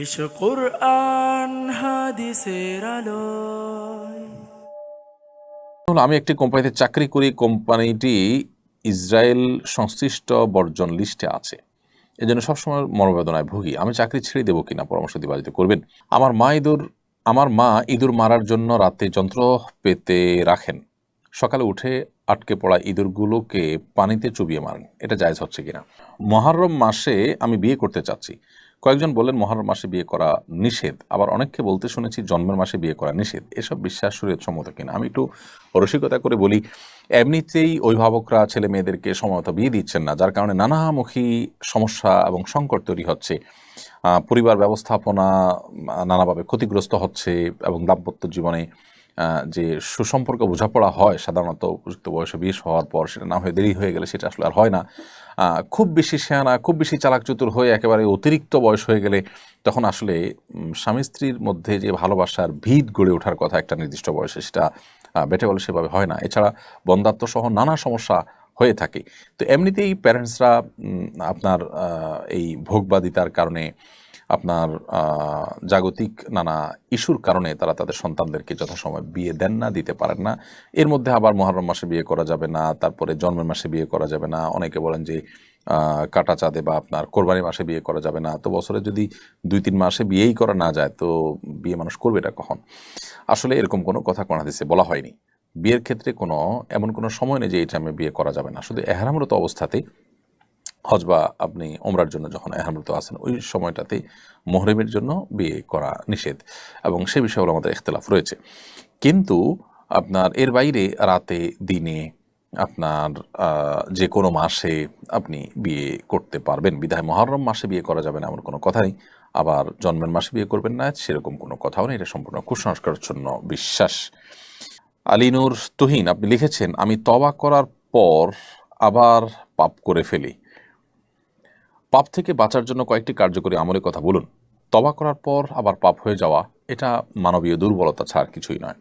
এসো কুরআন হাদিসের আলোয়। আমি একটি কোম্পানিতে চাকরি করি। কোম্পানিটি ইসরায়েল সংশ্লিষ্ট বর্জন লিস্টে আছে, এজন্য সবসময় মনোবেদনায় ভুগি। আমি চাকরি ছেড়ে দেবো কিনা পরামর্শ দিবাদিত করবেন। আমার মা ইঁদুর মারার জন্য রাতে যন্ত্র পেতে রাখেন, সকালে উঠে আটকে পড়া ইঁদুরগুলোকে পানিতে চুবিয়ে মারেন। এটা জায়েজ হচ্ছে কিনা? মহররম মাসে আমি বিয়ে করতে চাচ্ছি। কয়েকজন বললেন মহররম মাসে বিয়ে করা নিষেধ, আবার অনেককে বলতে শুনেছি জন্মের মাসে বিয়ে করা নিষেধ। এসব বিশ্বাস শরীয়তসম্মত কিনা? আমি একটু রসিকতা করে বলি, এমনিতেই অভিভাবকরা ছেলে মেয়েদেরকে সময়মতো বিয়ে দিচ্ছেন না, যার কারণে নানামুখী সমস্যা এবং সংকট তৈরি হচ্ছে। পরিবার ব্যবস্থাপনা নানাভাবে ক্ষতিগ্রস্ত হচ্ছে এবং দাম্পত্য জীবনে যে সুসম্পর্ক বোঝাপড়া হয় সাধারণত উপযুক্ত বয়সে বিয়ে হওয়ার পর, সেটা না হয়ে দেরি হয়ে গেলে সেটা আসলে আর হয় না। খুব বেশি শেয়ানা, খুব বেশি চালাক চতুর হয়ে একেবারে অতিরিক্ত বয়স হয়ে গেলে তখন আসলে স্বামী স্ত্রীর মধ্যে যে ভালোবাসার ভিত গড়ে ওঠার কথা একটা নির্দিষ্ট বয়সে, সেটা বেটে বলে সেভাবে হয় না। এছাড়া বন্ধ্যাত্ব সহ নানা সমস্যা হয়ে থাকে। তো এমনিতেই প্যারেন্টসরা আপনার এই ভোগবাদিতার কারণে, আপনার জাগতিক নানা ইস্যুর কারণে তারা তাদের সন্তানদেরকে যথাসময় বিয়ে দেন না, দিতে পারেন না। এর মধ্যে আবার মহররম মাসে বিয়ে করা যাবে না, তারপরে জন্মের মাসে বিয়ে করা যাবে না। অনেকে বলেন যে কাটা চাঁদে বা আপনার কোরবানি মাসে বিয়ে করা যাবে না। তো বছরে যদি 2-3 মাসে বিয়েই করা না যায়, তো বিয়ে মানুষ করবে এটা কখন? আসলে এরকম কোনো কথা কোন হাদিসে বলা হয়নি। বিয়ের ক্ষেত্রে এমন কোনো সময় নেই যে এই টাইমে বিয়ে করা যাবে না। শুধু এহরামরত অবস্থাতেই, হজ বা আপনি ওমরার জন্য যখন এহরামরত আছেন ওই সময়টাতে মুহরিমের জন্য বিয়ে করা নিষেধ, এবং সে বিষয়ে আমাদের ইখতিলাফ রয়েছে। কিন্তু আপনার এর বাইরে রাতে, দিনে, আপনার যে কোনো মাসে আপনি বিয়ে করতে পারবেন। বিধায় মহররম মাসে বিয়ে করা যাবে না এমন কোনো কথা নেই। আবার জন্মের মাসে বিয়ে করবেন না সেরকম কোনো কথাও নেই। এটা সম্পূর্ণ কুসংস্কারাচ্ছন্ন বিশ্বাস। আলিনুর তুহিন আপনি লিখেছেন, আমি তওবা করার পর আবার পাপ করে ফেলি। পাপ থেকে বাঁচার জন্য কয়েকটি কার্যকরী আমলের কথা বলুন। তওবা করার পর আবার পাপ হয়ে যাওয়া এটা মানবীয় দুর্বলতা ছাড়া কিছুই নয়।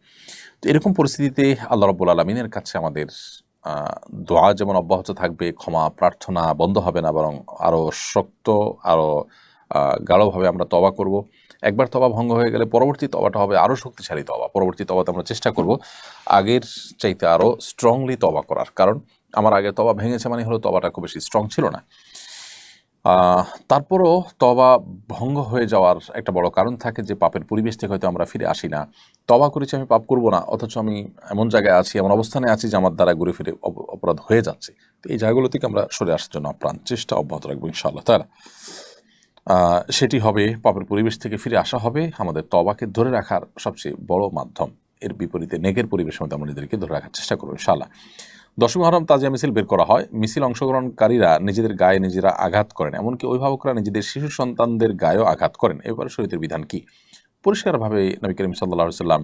তো এরকম পরিস্থিতিতে আল্লাহ রাব্বুল আলামিনের কাছে আমাদের দোয়া যেমন অব্যাহত থাকবে, ক্ষমা প্রার্থনা বন্ধ হবে না, বরং আরও শক্ত, আরও গাঢ়ভাবে আমরা তওবা করব। একবার তওবা ভঙ্গ হয়ে গেলে পরবর্তী তওবাটা হবে আরও শক্তিশালী তওবা। পরবর্তী তওবাতে আমরা চেষ্টা করব আগের চাইতে আরও স্ট্রংলি তওবা করার। কারণ আমার আগের তওবা ভেঙেছে মানে হলো তওবাটা খুব বেশি স্ট্রং ছিল না। তারপরও তওবা ভঙ্গ হয়ে যাওয়ার একটা বড় কারণ থাকে যে পাপের পরিবেশ থেকে হয়তো আমরা ফিরে আসি না। তওবা করেছি আমি পাপ করব না, অথচ আমি এমন জায়গায় আছি, এমন অবস্থানে আছি যে আমার দ্বারা ঘুরে ফিরে অপরাধ হয়ে যাচ্ছে। তো এই জায়গাগুলো থেকে আমরা সরে আসার জন্য আপ্রাণ চেষ্টা অব্যাহত রাখবো ইনশাআল্লাহ তাআলা। সেটি হবে, পাপের পরিবেশ থেকে ফিরে আসা হবে আমাদের তওবাকে ধরে রাখার সবচেয়ে বড় মাধ্যম। এর বিপরীতে নেকের পরিবেশের মধ্যে আমরা নিজেদেরকে ধরে রাখার চেষ্টা করবো ইনশাআল্লাহ। 10ই মুহররম তাজিয়া মিছিল বের করা হয়। মিছিল অংশগ্রহণকারীরা নিজেদের গায়ে নিজেরা আঘাত করেন, এমনকি অভিভাবকরা নিজেদের শিশু সন্তানদের গায়েও আঘাত করেন। এ ব্যাপারে শরীয়তের বিধান কি? পরিষ্কারভাবে নবী করিম সাল্লাল্লাহু আলাইহি ওয়াসাল্লাম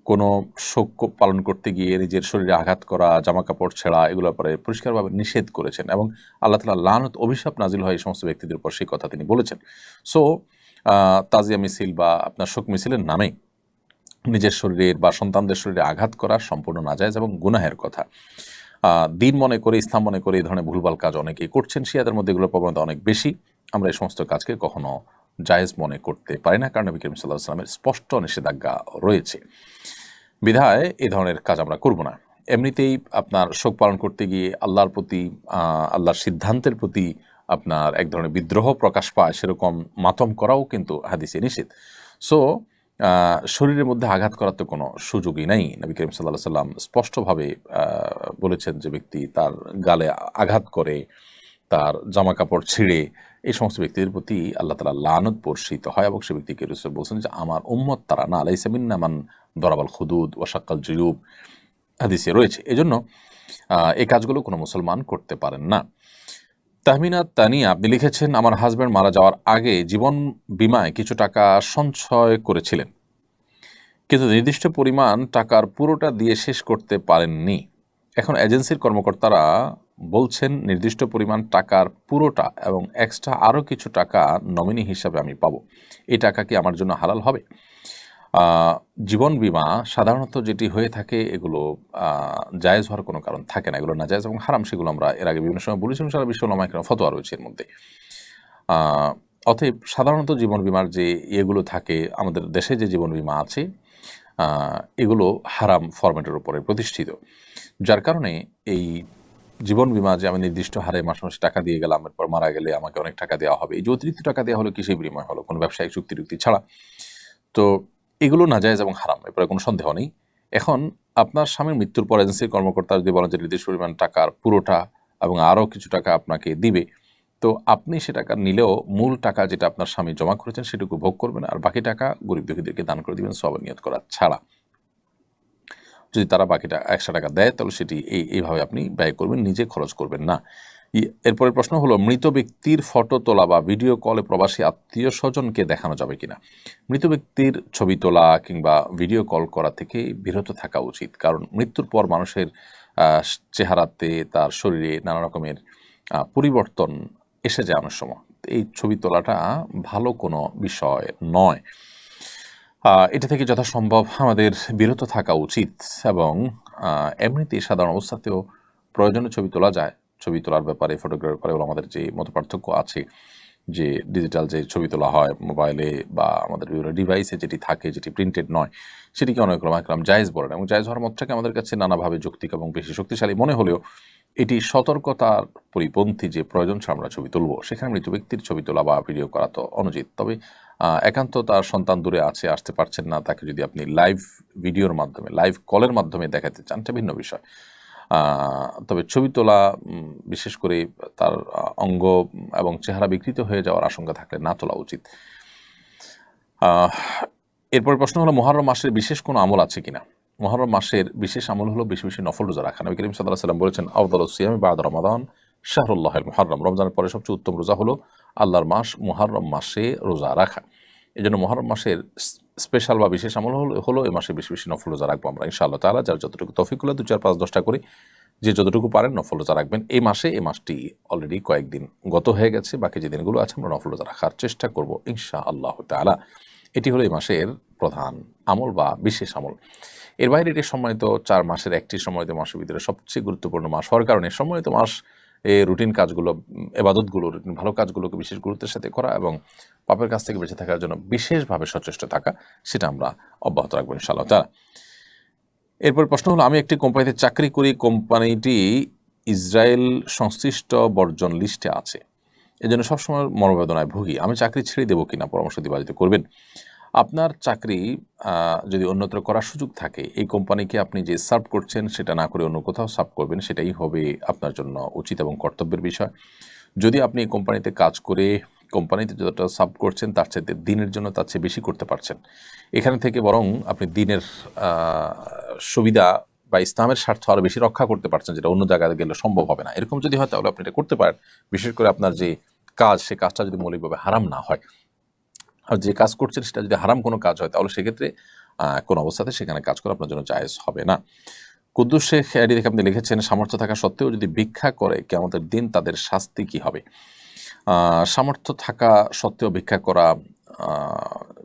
কোনো শোক পালন করতে গিয়ে নিজের শরীরে আঘাত করা, জামাকাপড় ছেঁড়া, এগুলোর ব্যাপারে পরিষ্কারভাবে নিষেধ করেছেন, এবং আল্লাহ তাআলা লানত অভিশাপ নাজিল হয় এই সমস্ত ব্যক্তিদের উপর, সেই কথা তিনি বলেছেন। সো তাজিয়া মিছিল বা আপনার শোক মিছিলের নামে নিজের শরীরের বা সন্তানদের শরীরে আঘাত করা সম্পূর্ণ নাজায়েজ এবং গুনাহের কথা। দিন মনে করে, ইসলাম মনে করে এই ধরনের ভুলভাল কাজ অনেকেই করছেন। শিয়াদের মধ্যে এগুলোর প্রবণতা অনেক বেশি। আমরা এই সমস্ত কাজকে কখনো জায়েজ মনে করতে পারি না, কারণ নবী করিম সাল্লাল্লাহু আলাইহি ওয়াসাল্লামের স্পষ্ট নিষেধাজ্ঞা রয়েছে। বিধায় এই ধরনের কাজ আমরা করব না। এমনিতেই আপনার শোক পালন করতে গিয়ে আল্লাহর প্রতি, আল্লাহর সিদ্ধান্তের প্রতি আপনার এক ধরনের বিদ্রোহ প্রকাশ পায়, সেরকম মাতম করাও কিন্তু হাদিসে নিষেধ। সো শরীরের মধ্যে আঘাত করার তো কোনো সুযোগই নেই। নবী করিম সাল্লাল্লাহু আলাইহি ওয়াসাল্লাম স্পষ্টভাবে বলেছেন যে ব্যক্তি তার গালে আঘাত করে, তার জামাকাপড় ছিঁড়ে, এই সমস্ত ব্যক্তিদের প্রতি আল্লাহ তাআলা লানত বর্ষিত হয়, এবং সে ব্যক্তিকে রাসূল বলছেন যে আমার উম্মত তারা না, লাইসা মিন্না মান দরাবাল খুদুদ ওয়া শাক্কাল জুয়ুব, হাদিসে রয়েছে। এজন্য এই কাজগুলো কোনো মুসলমান করতে পারেন না। তাহমিনা তানিয়া আপনি লিখেছেন, আমার হাজব্যান্ড মারা যাওয়ার আগে জীবন বীমায় কিছু টাকা সঞ্চয় করেছিলেন, কিন্তু নির্দিষ্ট পরিমাণ টাকার পুরোটা দিয়ে শেষ করতে পারেননি। এখন এজেন্সির কর্মকর্তারা বলছেন নির্দিষ্ট পরিমাণ টাকার পুরোটা এবং এক্সট্রা আরও কিছু টাকা নমিনি হিসাবে আমি পাবো। এই টাকা কি আমার জন্য হালাল হবে? জীবন বীমা সাধারণত যেটি হয়ে থাকে, এগুলো জায়েজ হওয়ার কোনো কারণ থাকে না। এগুলো নাজায়েজ এবং হারাম, সেগুলো আমরা এর আগে বিভিন্ন সময় বলেছিলাম। সারা বিশ্ব উলামায়ে কেরাম ফতোয়া রয়েছে এর মধ্যে। অতএব সাধারণত জীবন বীমার যে এগুলো থাকে, আমাদের দেশে যে জীবন বীমা আছে এগুলো হারাম ফরম্যাটের উপরে প্রতিষ্ঠিত, যার কারণে এই জীবন বীমা যে আমি নির্দিষ্ট হারে মাসে মাসে টাকা দিয়ে গেলাম, এরপর মারা গেলে আমাকে অনেক টাকা দেওয়া হবে, এই যে অতিরিক্ত টাকা দেওয়া হলো কিসের বিনিময় হলো? কোনো ব্যবসায়িক চুক্তি ছাড়া। তো এগুলো নাজায়েজ এবং হারাম, এরপরে কোনো সন্দেহ নেই। এখন আপনার স্বামীর মৃত্যুর পর এজেন্সির কর্মকর্তা যদি বলেন যে নির্দিষ্ট পরিমাণ টাকার পুরোটা এবং আরও কিছু টাকা আপনাকে দিবে, তো আপনি সে টাকা নিলেও মূল টাকা যেটা আপনার স্বামী জমা করেছেন সেটুকু ভোগ করবেন, আর বাকি টাকা গরিব দুঃখীদেরকে দান করে দিবেন সওয়াব নিয়ত করা ছাড়া। যদি তারা বাকিটা 100 টাকা দেয় তাহলে সেটি এইভাবে আপনি ব্যয় করবেন, নিজে খরচ করবেন না। এরপরের প্রশ্ন হলো, মৃত ব্যক্তির ফটো তোলা বা ভিডিও কলে প্রবাসী আত্মীয় স্বজনকে দেখানো যাবে কিনা? মৃত ব্যক্তির ছবি তোলা কিংবা ভিডিও কল করা থেকে বিরত থাকা উচিত, কারণ মৃত্যুর পর মানুষের চেহারাতে, তার শরীরে নানা রকমের পরিবর্তন এসে যায় অনেক সময়। এই ছবি তোলাটা ভালো কোনো বিষয় নয়। এটা থেকে যথাসম্ভব আমাদের বিরত থাকা উচিত, এবং এমনিতেই সাধারণ অবস্থাতেও প্রয়োজনে ছবি তোলা যায়। ছবি তোলার ব্যাপারে, ফটোগ্রাফির ব্যাপারে আমাদের যে মত পার্থক্য আছে, যে ডিজিটাল যে ছবি তোলা হয় মোবাইলে বা আমাদের বিভিন্ন ডিভাইসে যেটি থাকে, যেটি প্রিন্টেড নয়, সেটিকে অনেক একরাম জায়েজ বলেন, এবং জায়েজ হওয়ার মতটাকে আমাদের কাছে নানাভাবে যৌক্তিক এবং বেশি শক্তিশালী মনে হলেও এটি সতর্কতার পরিপন্থী যে প্রয়োজন ছাড়া আমরা ছবি তুলব, সেখানে মৃত ব্যক্তির ছবি তোলা বা ভিডিও করা তো অনুচিত। তবে একান্ত তার সন্তান দূরে আসতে পারছেন না, তাকে যদি আপনি লাইভ ভিডিওর মাধ্যমে, লাইভ কলের মাধ্যমে দেখাতে চান, এটা ভিন্ন বিষয়। তবে ছবি তোলা, বিশেষ করে তার অঙ্গ এবং চেহারা বিকৃত হয়ে যাওয়ার আশঙ্কা থাকলে না তোলা উচিত। এরপর প্রশ্ন হলো, মুহররম মাসের বিশেষ কোনো আমল আছে কিনা? মুহররম মাসের বিশেষ আমল হলো বেশি বেশি নফল রোজা রাখা। নবী করিম সাল্লাল্লাহু আলাইহি ওয়াসাল্লাম বলেছেন, আফদালুস সিয়ামি বা'দা রমাদান শাহরুল্লাহিল মুহররম। রমজানের পরে সবচেয়ে উত্তম রোজা হলো আল্লাহর মাস মুহররম মাসে রোজা রাখা। এই জন্য মুহররম মাসের স্পেশাল বা বিশেষ আমল হলো এই মাসে বেশি বেশি নফল রোজা রাখবো আমরা ইনশাআল্লাহ তাআলা। যার যতটুকু তৌফিক হলো 2, 4, 5, 10টা করে যে যতটুকু পারেন নফল রোজা রাখবেন। এই মাসটি অলরেডি কয়েকদিন গত হয়ে গেছে, বাকি যে দিনগুলো আছে আমরা নফল রোজা রাখার চেষ্টা করব ইনশাআল্লাহ তাআলা। এটি হলো এই মাসের প্রধান আমল বা বিশেষ আমল। এর বাইরে এটি সম্মানিত 4 মাসের একটি সম্মানিত মাসের ভিতরে সবচেয়ে গুরুত্বপূর্ণ মাস হওয়ার কারণে সম্মানিত মাস রুটিন কাজগুলো, এবাদতগুলো, রুটিন ভালো কাজগুলোকে বিশেষ গুরুত্বের সাথে করা এবং পাপের কাছ থেকে বেঁচে থাকার জন্য বিশেষভাবে সচেষ্ট থাকা, সেটা আমরা অব্যাহত রাখবো ইনশাআল্লাহ তাআলা। এরপর প্রশ্ন হলো, আমি একটি কোম্পানিতে চাকরি করি, কোম্পানিটি ইসরায়েল সংশ্লিষ্ট বর্জন লিস্টে আছে, এজন্য সবসময় মনোবেদনায় ভুগি। আমি চাকরি ছেড়ে দেবো কিনা পরামর্শ দিবাজিত করবেন। আপনার চাকরি যদি অন্যত্র করার সুযোগ থাকে, এই কোম্পানিকে আপনি যে সার্ভ করছেন সেটা না করে অন্য কোথাও সার্ভ করবেন, সেটাই হবে আপনার জন্য উচিত এবং কর্তব্যের বিষয়। যদি আপনি এই কোম্পানিতে কাজ করে কোম্পানিতে যতটা সার্ভ করছেন তার চাইতে দিনের জন্য তার চেয়ে বেশি করতে পারছেন, এখানে থেকে বরং আপনি দিনের সুবিধা বা ইসলামের স্বার্থ আরও বেশি রক্ষা করতে পারছেন, যেটা অন্য জায়গায় গেলে সম্ভব হবে না। এরকম যদি হয় তাহলে আপনি এটা করতে পারেন, বিশেষ করে আপনার যে কাজ, সে কাজটা যদি মৌলিকভাবে হারাম না হয়। আর যে কাজ করছেন সেটা যদি হারাম কোনো কাজ হয় তাহলে সেক্ষেত্রে কোনো অবস্থাতে সেখানে কাজ করা আপনার জন্য জায়েজ হবে না। কুদ্দুস শেখ এডি থেকে আপনি লিখেছেন, সামর্থ্য থাকা সত্ত্বেও যদি ভিক্ষা করে কিয়ামতের দিন তাদের শাস্তি কি হবে? সামর্থ্য থাকা সত্ত্বেও ভিক্ষা করা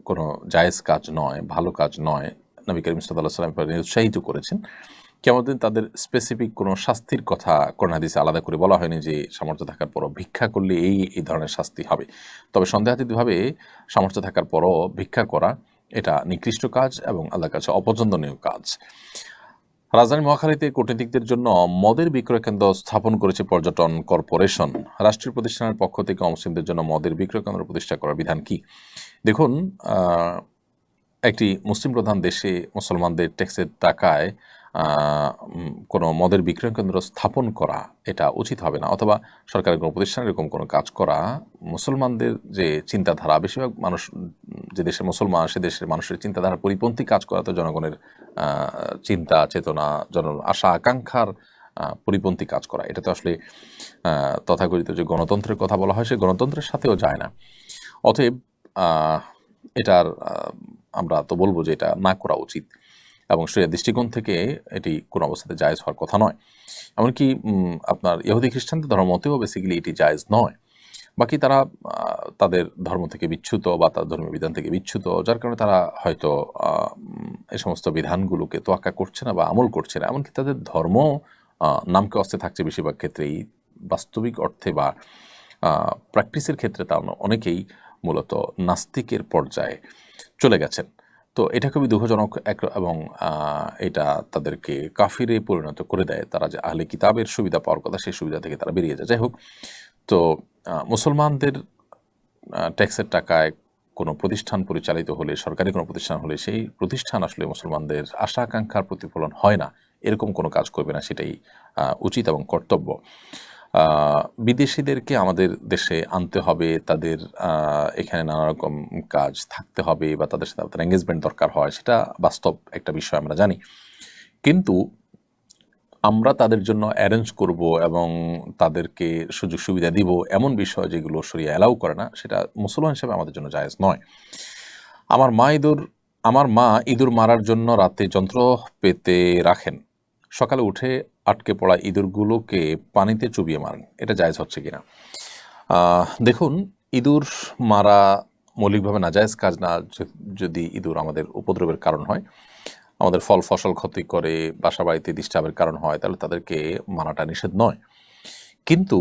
কোনো জায়েজ কাজ নয়, ভালো কাজ নয়। নবী করিম সাল্লাল্লাহু আলাইহি ওয়াসাল্লাম উৎসাহিত করেছেন। কিয়ামতের দিন তাদের স্পেসিফিক কোনো শাস্তির কথা কোরআন হাদিসে আলাদা করে বলা হয়নি যে সামর্থ্য থাকার পরও ভিক্ষা করলে এই ধরনের শাস্তি হবে। তবে সন্দেহাতীতভাবে সামর্থ্য থাকার পরও ভিক্ষা করা এটা নিকৃষ্ট কাজ এবং আল্লাহর কাছে অপছন্দনীয় কাজ। রাজধানী মহাখালীতে কূটনীতিকদের জন্য মদের বিক্রয় কেন্দ্র স্থাপন করেছে পর্যটন কর্পোরেশন। রাষ্ট্রীয় প্রতিষ্ঠানের পক্ষ থেকে অমুসলিমদের জন্য মদের বিক্রয় কেন্দ্র প্রতিষ্ঠা করার বিধান কি? দেখুন, একটি মুসলিম প্রধান দেশে মুসলমানদের ট্যাক্সের টাকায় কোনো মদের বিক্রয় কেন্দ্র স্থাপন করা এটা উচিত হবে না, অথবা সরকারের কোনো প্রতিষ্ঠানে এরকম কোনো কাজ করা মুসলমানদের যে চিন্তাধারা, বেশিরভাগ মানুষ যে দেশের মুসলমান সে দেশের মানুষের চিন্তাধারার পরিপন্থী কাজ করা তো জনগণের চিন্তা চেতনা, আশা আকাঙ্ক্ষার পরিপন্থী কাজ করা, এটা তো আসলে তথাকথিত যে গণতন্ত্রের কথা বলা হয় সেই গণতন্ত্রের সাথেও যায় না। অতএব এটার আমরা তো বলবো যে এটা না করা উচিত এবং শরিয়ার দৃষ্টিকোণ থেকে এটি কোনো অবস্থাতে জায়েজ হওয়ার কথা নয়। এমনকি আপনার ইহুদি খ্রিস্টানদের ধর্মতেও বেসিক্যালি এটি জায়েজ নয়। বাকি তারা তাদের ধর্ম থেকে বিচ্যুত বা তার ধর্মীয় বিধান থেকে বিচ্যুত, যার কারণে তারা হয়তো এই সমস্ত বিধানগুলোকে তোয়াক্কা করছে না বা আমল করছে না। এমনকি তাদের ধর্ম নামকে অস্তে থাকছে বেশিরভাগ ক্ষেত্রেই, বাস্তবিক অর্থে বা প্র্যাকটিসের ক্ষেত্রে তা অনেকেই মূলত নাস্তিকের পর্যায়ে চলে গেছেন। তো এটা খুবই দুঃখজনক এবং এটা তাদেরকে কাফিরে পরিণত করে দেয়। তারা যে আহলে কিতাবের সুবিধা পাওয়ার কথা সেই সুবিধা থেকে তারা বেরিয়ে যায়। যাই হোক, তো মুসলমানদের ট্যাক্সের টাকায় কোনো প্রতিষ্ঠান পরিচালিত হলে, সরকারি কোনো প্রতিষ্ঠান হলে, সেই প্রতিষ্ঠান আসলে মুসলমানদের আশা আকাঙ্ক্ষার প্রতিফলন হয় না, এরকম কোনো কাজ করবে না, সেটাই উচিত এবং কর্তব্য। বিদেশিদেরকে আমাদের দেশে আনতে হবে, তাদের এখানে নানা রকম কাজ থাকতে হবে বা তাদের সাথে আপনার এঙ্গেজমেন্ট দরকার হয়, সেটা বাস্তব একটা বিষয় আমরা জানি। কিন্তু আমরা তাদের জন্য অ্যারেঞ্জ করব এবং তাদেরকে সুযোগ সুবিধা দিব, এমন বিষয় যেগুলো শরিয়া অ্যালাউ করে না, সেটা মুসলমান হিসেবে আমাদের জন্য জায়েজ নয়। আমার মা ইঁদুর মারার জন্য রাতে যন্ত্র পেতে রাখেন, সকালে উঠে আটকে পড়া ইঁদুরগুলোকে পানিতে চুবিয়ে মারেন, এটা জায়েজ হচ্ছে কিনা? দেখুন, ইঁদুর মারা মৌলিকভাবে নাজায়েজ কাজ না। যদি ইঁদুর আমাদের উপদ্রবের কারণ হয়, আমাদের ফল ফসল ক্ষতি করে, বাসা বাড়িতে ডিস্টার্বের কারণ হয়, তাহলে তাদেরকে মারাটা নিষেধ নয়, কিন্তু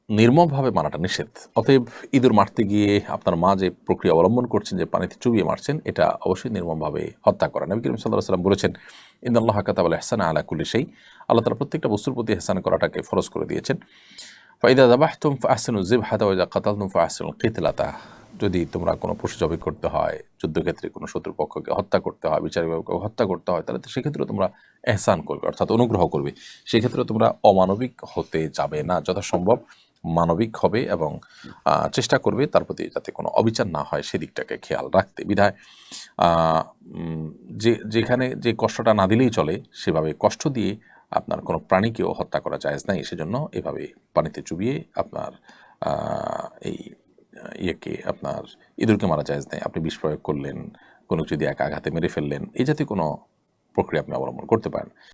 নির্মমভাবে মারাটা নিষেধ। অতএব ইঁদুর মারতে গিয়ে আপনার মা যে প্রক্রিয়া অবলম্বন করছেন, যে পানিতে চুবিয়ে মারছেন, এটা অবশ্যই নির্মমভাবে হত্যা করা। নবী করিম সাল্লাল্লাহু আলাইহি ওয়াসাল্লাম বলেছেন, ইন্নাল্লাহা কাতাবাল ইহসানা আলা কুল্লি শাই, আল্লাহ তাআলা প্রত্যেকটা বস্তুর প্রতি ইহসান করাটাকে ফরজ করে দিয়েছেন। ফাইদা যাবাহতুম ফাহসিনু যিবহাতা ওয়া ইযা কাতালতুম ফাহসিনুল কিতলাতা, যদি তোমরা কোনো পশু জবাই করতে হয়, যুদ্ধক্ষেত্রে কোনো শত্রুপক্ষকে হত্যা করতে হয়, বিচারিকভাবে হত্যা করতে হয়, তাহলে তো সেক্ষেত্রে তোমরা এহসান করবে, অর্থাৎ অনুগ্রহ করবে। সেক্ষেত্রে তোমরা অমানবিক হতে যাবে না, যথাসম্ভব মানবিক হবে এবং চেষ্টা করবে তার প্রতি যাতে কোনো অবিচার না হয় সেদিকটাকে খেয়াল রাখতে। বিধায় যেখানে যে কষ্টটা না দিলেই চলে, সেভাবে কষ্ট দিয়ে আপনার কোনো প্রাণীকেও হত্যা করা জায়েজ নাই। সেজন্য এভাবে পানিতে চুবিয়ে আপনার এই আপনার ইঁদুরকে মারা জায়েজ নাই। আপনি বিষ প্রয়োগ করলেন, কোনো যদি এক আঘাতে মেরে ফেললেন, এই জাতীয় কোনো প্রক্রিয়া আপনি অবলম্বন করতে পারেন।